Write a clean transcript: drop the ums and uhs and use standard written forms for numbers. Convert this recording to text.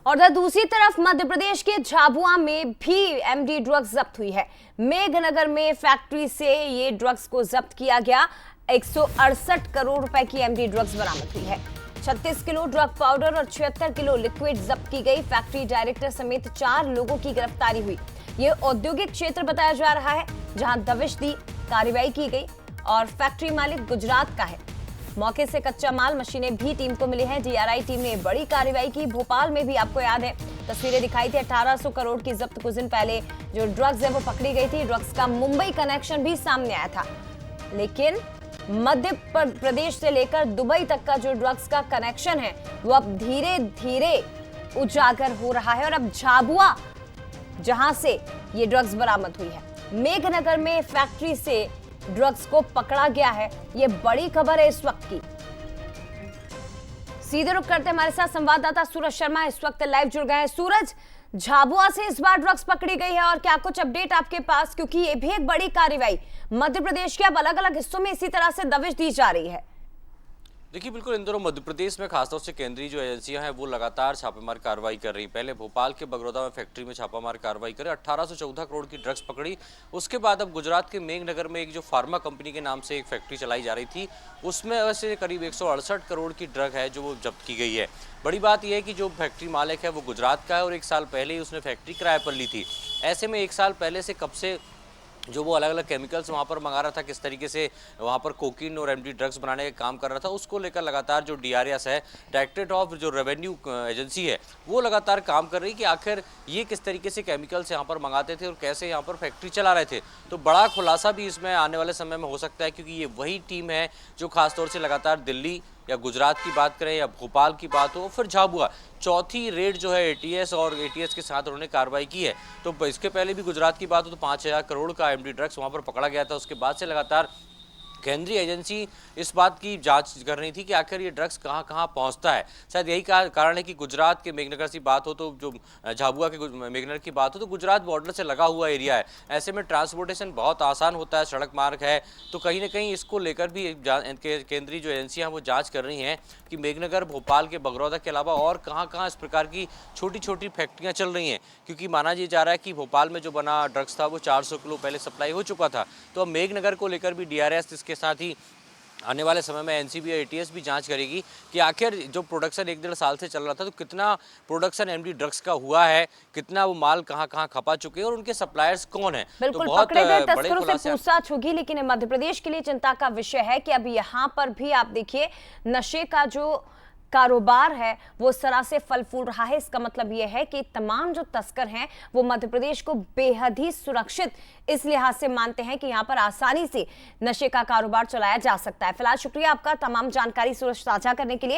और उधर दूसरी तरफ मध्य प्रदेश के झाबुआ में भी एमडी ड्रग्स जब्त हुई है। मेघनगर में फैक्ट्री से ये ड्रग्स को जब्त किया गया। 168 करोड़ रुपए की एमडी ड्रग्स बरामद हुई है। 36 किलो ड्रग पाउडर और 76 किलो लिक्विड जब्त की गई। फैक्ट्री डायरेक्टर समेत 4 लोगों की गिरफ्तारी हुई। ये औद्योगिक क्षेत्र बताया जा रहा है जहां दबिश दी कार्रवाई की गई और फैक्ट्री मालिक गुजरात का है। मौके से कच्चा माल, मशीनें भी टीम को मिली हैं। डीआरआई टीम ने बड़ी कार्रवाई की। भोपाल में भी आपको याद है तस्वीरें दिखाई थी 1800 करोड़ की जब्त। कुछ दिन पहले जो ड्रग्स है वो पकड़ी गई थी। ड्रग्स का मुंबई कनेक्शन भी सामने आया था, लेकिन मध्य प्रदेश से लेकर दुबई तक का जो ड्रग्स का कनेक्शन है वो अब धीरे धीरे उजागर हो रहा है। और अब झाबुआ जहां से ये ड्रग्स बरामद हुई है, मेघनगर में फैक्ट्री से ड्रग्स को पकड़ा गया है। ये बड़ी खबर है इस वक्त की। सीधे रुख करते हमारे साथ संवाददाता सूरज शर्मा इस वक्त लाइव जुड़ गए हैं। सूरज, झाबुआ से इस बार ड्रग्स पकड़ी गई है और क्या कुछ अपडेट आपके पास, क्योंकि ये भी एक बड़ी कार्रवाई मध्य प्रदेश के अब अलग अलग हिस्सों में इसी तरह से दबिश दी जा रही है। देखिए बिल्कुल, इन दोनों मध्य प्रदेश में खासतौर से केंद्रीय जो एजेंसियां हैं वो लगातार छापेमार कार्रवाई कर रही। पहले भोपाल के बगरौदा में फैक्ट्री में छापामार कार्रवाई करे, 1814 करोड़ की ड्रग्स पकड़ी। उसके बाद अब गुजरात के मेघनगर में एक जो फार्मा कंपनी के नाम से एक फैक्ट्री चलाई जा रही थी, उसमें वैसे करीब 168 करोड़ की ड्रग है जो वो जब्त की गई है। बड़ी बात यह है कि जो फैक्ट्री मालिक है वो गुजरात का है और 1 साल पहले ही उसने फैक्ट्री किराए पर ली थी। ऐसे में 1 साल पहले से कब से जो वो अलग अलग केमिकल्स वहाँ पर मंगा रहा था, किस तरीके से वहाँ पर कोकीन और एमडी ड्रग्स बनाने का काम कर रहा था, उसको लेकर लगातार जो डीआरएस है, डायरेक्टरेट ऑफ जो रेवेन्यू एजेंसी है, वो लगातार काम कर रही कि आखिर ये किस तरीके से केमिकल्स यहाँ पर मंगाते थे और कैसे यहाँ पर फैक्ट्री चला रहे थे। तो बड़ा खुलासा भी इसमें आने वाले समय में हो सकता है, क्योंकि ये वही टीम है जो खासतौर से लगातार दिल्ली या गुजरात की बात करें या भोपाल की बात हो, फिर झाबुआ, चौथी रेड जो है एटीएस और एटीएस के साथ उन्होंने कार्रवाई की है। तो इसके पहले भी गुजरात की बात हो तो 5000 करोड़ का एमडी ड्रग्स वहाँ पर पकड़ा गया था। उसके बाद से लगातार केंद्रीय एजेंसी इस बात की जांच कर रही थी कि आखिर ये ड्रग्स कहाँ कहाँ पहुँचता है। शायद यही कारण है कि गुजरात के मेघनगर की बात हो तो जो झाबुआ के मेघनगर की बात हो तो गुजरात बॉर्डर से लगा हुआ एरिया है। ऐसे में ट्रांसपोर्टेशन बहुत आसान होता है, सड़क मार्ग है। तो कहीं ना कहीं इसको लेकर भी केंद्रीय जो एजेंसियाँ वो जाँच कर रही हैं कि मेघनगर, भोपाल के बगरौदा के अलावा और कहाँ कहाँ इस प्रकार की छोटी छोटी फैक्ट्रियाँ चल रही हैं। क्योंकि माना ये जा रहा है कि भोपाल में जो बना ड्रग्स था वो 400 किलो पहले सप्लाई हो चुका था। तो अब मेघनगर को लेकर भी डीआरएस के साथ ही आने वाले समय में एनसीबी और एटीएस भी जांच करेगी कि आखिर जो प्रोडक्शन 1-1.5 साल से चल रहा था तो कितना प्रोडक्शन एमडी ड्रग्स का हुआ है, कितना वो माल कहां कहां खपा चुके हैं और उनके सप्लायर्स कौन है। बिल्कुल, तो बहुत पकड़े गए बड़े तस्करों से खुलासे पूछताछ होगी। लेकिन मध्य प्रदेश के लिए चिंता का विषय है कि अब यहाँ पर भी आप देखिए नशे का जो कारोबार है वो इस तरह से फल फूल रहा है। इसका मतलब यह है कि तमाम जो तस्कर हैं वो मध्य प्रदेश को बेहद ही सुरक्षित इस लिहाज से मानते हैं कि यहाँ पर आसानी से नशे का कारोबार चलाया जा सकता है। फिलहाल शुक्रिया आपका तमाम जानकारी सूरज साझा करने के लिए।